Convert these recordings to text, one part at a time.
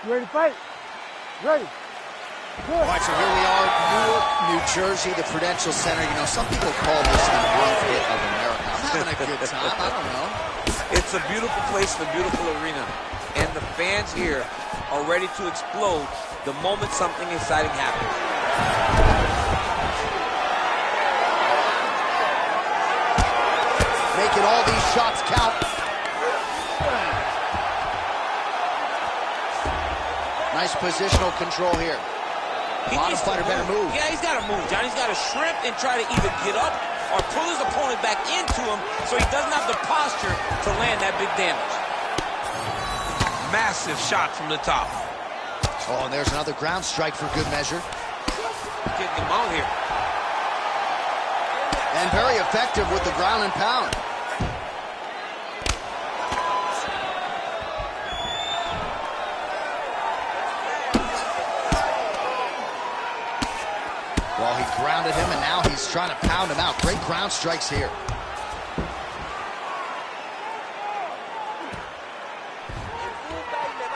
You ready to fight? Ready. Good. All right, so here we are, Newark, New Jersey, the Prudential Center. You know, some people call this the rough hit of America. I'm having a good time. I don't know. It's a beautiful place, a beautiful arena. And the fans here are ready to explode the moment something exciting happens. Making all these shots count. Nice positional control here. Bottom fighter better move. Yeah, he's got to move, John. He's got to shrimp and try to either get up or pull his opponent back into him so he doesn't have the posture to land that big damage. Massive shot from the top. Oh, and there's another ground strike for good measure. Getting him out here. And very effective with the ground and pound. Well, he grounded him, and now he's trying to pound him out. Great ground strikes here.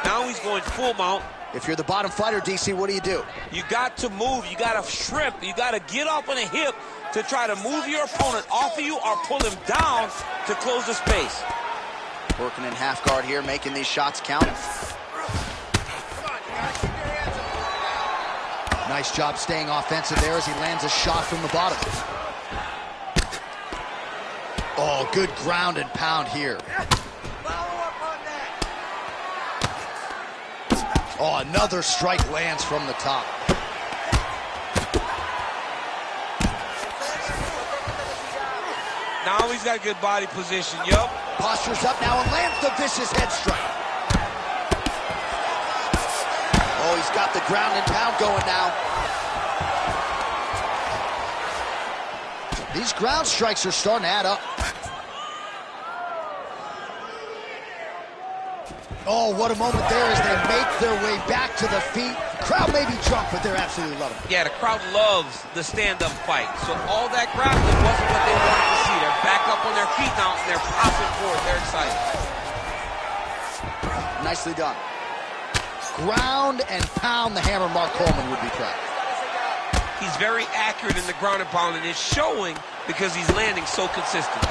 Now he's going full mount. If you're the bottom fighter, DC, what do? You got to move. You got to shrimp. You got to get up on a hip to try to move your opponent off of you or pull him down to close the space. Working in half guard here, making these shots count. Nice job staying offensive there as he lands a shot from the bottom. Oh, good ground and pound here. Oh, another strike lands from the top. Now he's got good body position, yup. Postures up now and lands the vicious head strike. Oh, he's got the ground and pound going now. These ground strikes are starting to add up. Oh, what a moment there as they make their way back to the feet. Crowd may be drunk, but they're absolutely loving it. Yeah, the crowd loves the stand-up fight. So all that grappling wasn't what they wanted to see. They're back up on their feet now, and they're popping forward. They're excited. Nicely done. Ground and pound, the hammer. Mark Coleman would be proud. He's very accurate in the ground and pound, and it's showing because he's landing so consistently.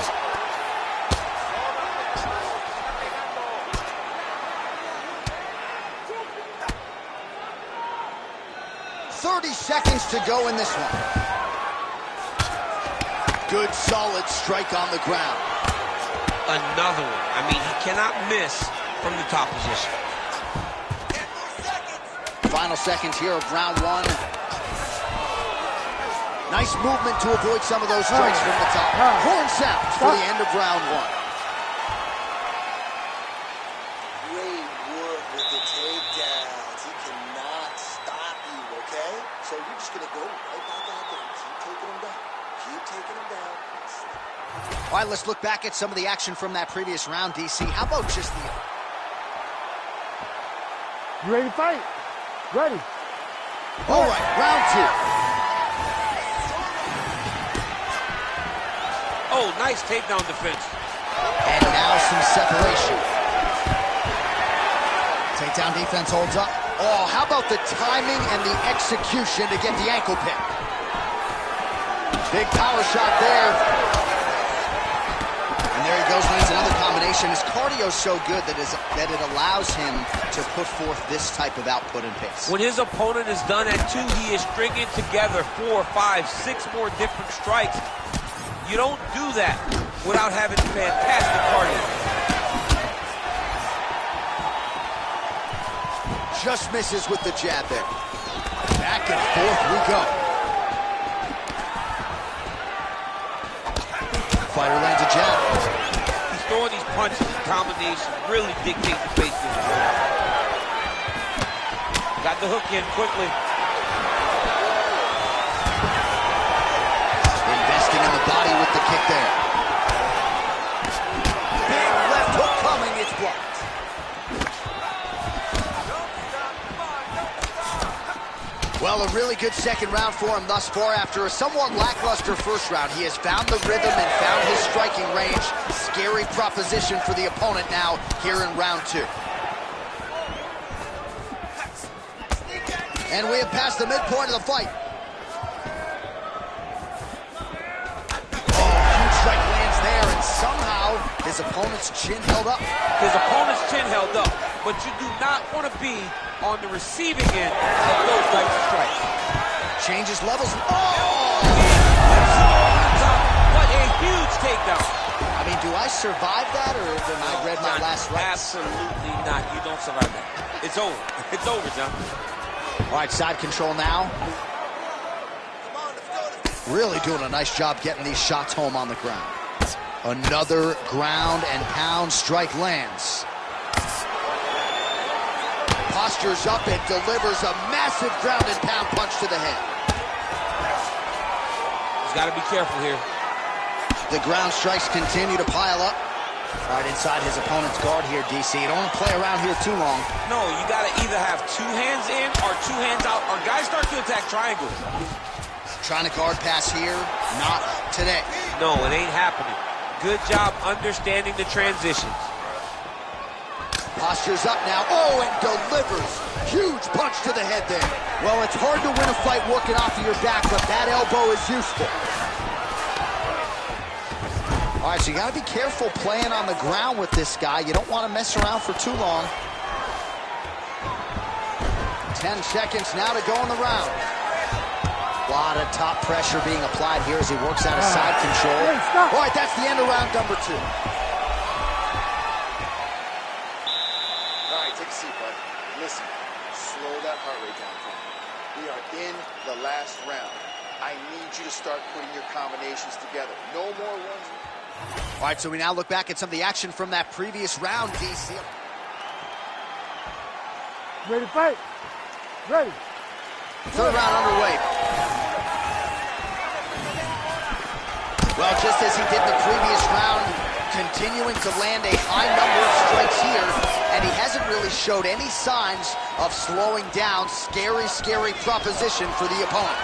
30 seconds to go in this one. Good, solid strike on the ground. Another one. I mean, he cannot miss from the top position. Final seconds here of round one. Nice movement to avoid some of those strikes from the top. Horn sounds for the end of round one. Great work with the takedowns. He cannot stop you, okay? So you're just going to go right back out there and keep taking him down. Keep taking him down. All right, let's look back at some of the action from that previous round, DC. How about just the... You ready to fight? Ready. All right, round two. Oh, nice takedown defense. And now some separation. Takedown defense holds up. Oh, how about the timing and the execution to get the ankle pick? Big power shot there. And there he goes, lands another combination. His cardio's so good that it allows him to put forth this type of output and pace. When his opponent is done at two, he is stringing together 4, 5, 6 more different strikes. You don't do that without having fantastic cardio. Just misses with the jab there. Back and forth we go. Fighter lands a jab. He's throwing these punches and combinations, really dictate the pace. Got the hook in quickly. Investing in the body with the kick there. Big left hook coming, it's blocked. Well, a really good second round for him thus far. After a somewhat lackluster first round, he has found the rhythm and found his striking range. Scary proposition for the opponent now here in round two. And we have passed the midpoint of the fight. Oh, huge strike lands there, and somehow his opponent's chin held up. His opponent's chin held up, but you do not want to be on the receiving end of those types of strikes. Changes levels. Oh! What a huge takedown. I mean, do I survive that, or have I read my last rights? Absolutely not. You don't survive that. It's over. It's over, John. All right, side control now. Really doing a nice job getting these shots home on the ground. Another ground and pound strike lands. Postures up and delivers a massive ground and pound punch to the head. He's got to be careful here. The ground strikes continue to pile up. Right inside his opponent's guard here, DC. You don't want to play around here too long. No, you got to either have 2 hands in or 2 hands out, or guys start to attack triangles. Trying to guard pass here. Not today. No, it ain't happening. Good job understanding the transitions. Postures up now. Oh, and delivers. Huge punch to the head there. Well, it's hard to win a fight working off of your back, but that elbow is useful. All right, so you got to be careful playing on the ground with this guy. You don't want to mess around for too long. 10 seconds now to go in the round. A lot of top pressure being applied here as he works out of side control. All right, that's the end of round number 2. All right, take a seat, bud. Listen, slow that heart rate down for me. We are in the last round. I need you to start putting your combinations together. No more ones. All right, so we now look back at some of the action from that previous round, DC. Ready to fight? Ready. Third round underway. Well, just as he did the previous round, continuing to land a high number of strikes here, and he hasn't really showed any signs of slowing down. Scary, scary proposition for the opponent.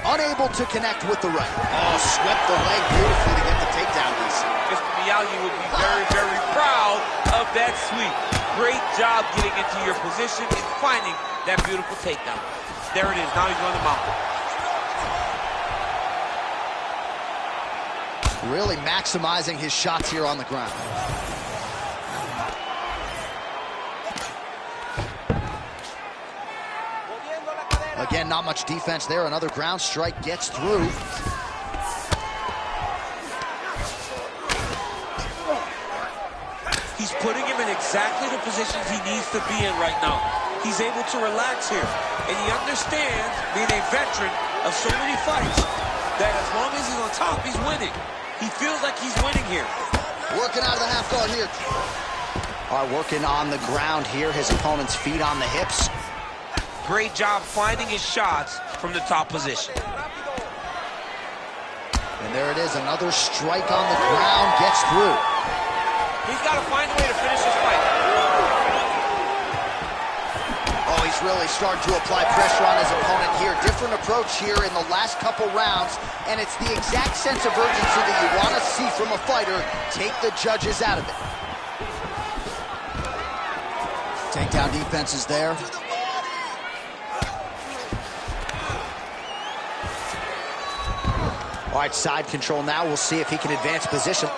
Unable to connect with the right. Oh, swept the leg beautifully to get the takedown, DC. Mr. Miyagi would be very, very proud of that sweep. Great job getting into your position and finding that beautiful takedown. There it is. Now he's on the mountain. Really maximizing his shots here on the ground. Again, not much defense there. Another ground strike gets through. He's putting him in exactly the positions he needs to be in right now. He's able to relax here. And he understands, being a veteran of so many fights, that as long as he's on top, he's winning. He feels like he's winning here. Working out of the half guard here. All right, working on the ground here. His opponent's feet on the hips. Great job finding his shots from the top position. And there it is, another strike on the ground, gets through. He's got to find a way to finish this fight. Oh, he's really starting to apply pressure on his opponent here. Different approach here in the last couple rounds, and it's the exact sense of urgency that you want to see from a fighter. Take the judges out of it. Takedown defense is there. All right, side control now. We'll see if he can advance position.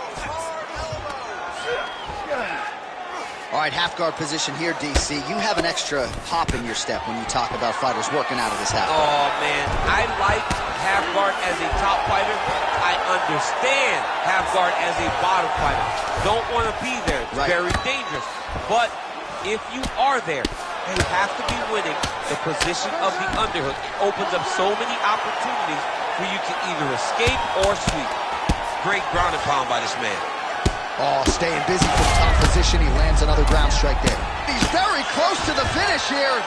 All right, half guard position here, DC. You have an extra hop in your step when you talk about fighters working out of this half guard. Oh, man. I like half guard as a top fighter. I understand half guard as a bottom fighter. Don't want to be there. It's very dangerous. But if you are there, you have to be winning the position of the underhook. It opens up so many opportunities where you can either escape or sweep. Great ground and pound by this man. Oh, staying busy from top position. He lands another ground strike there. He's very close to the finish here.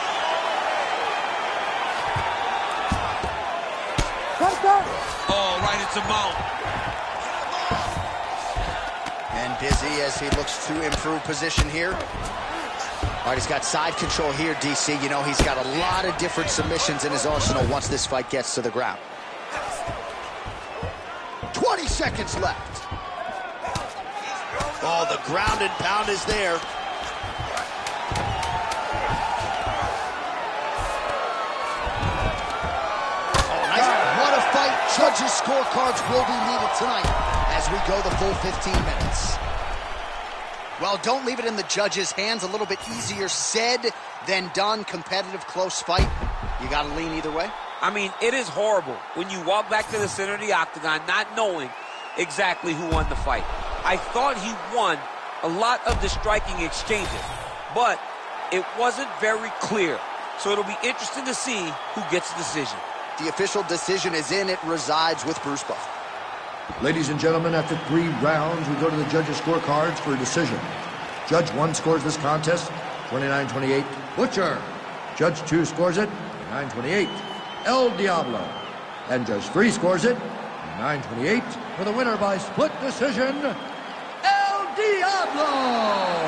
Oh, right into mount. And busy as he looks to improve position here. All right, he's got side control here, DC. You know, he's got a lot of different submissions in his arsenal once this fight gets to the ground. 20 seconds left. Oh, the ground and pound is there. Judges' scorecards will be needed tonight as we go the full 15 minutes. Well, don't leave it in the judges' hands. A little bit easier said than done. Competitive, close fight. You got to lean either way. I mean, it is horrible when you walk back to the center of the octagon not knowing exactly who won the fight. I thought he won a lot of the striking exchanges, but it wasn't very clear. So it'll be interesting to see who gets the decision. The official decision is in. It resides with Bruce Buffer. Ladies and gentlemen, after 3 rounds, we go to the judges' scorecards for a decision. Judge 1 scores this contest 29-28, Butcher. Judge 2 scores it 29-28, El Diablo. And Judge 3 scores it 29-28 for the winner by split decision, El Diablo.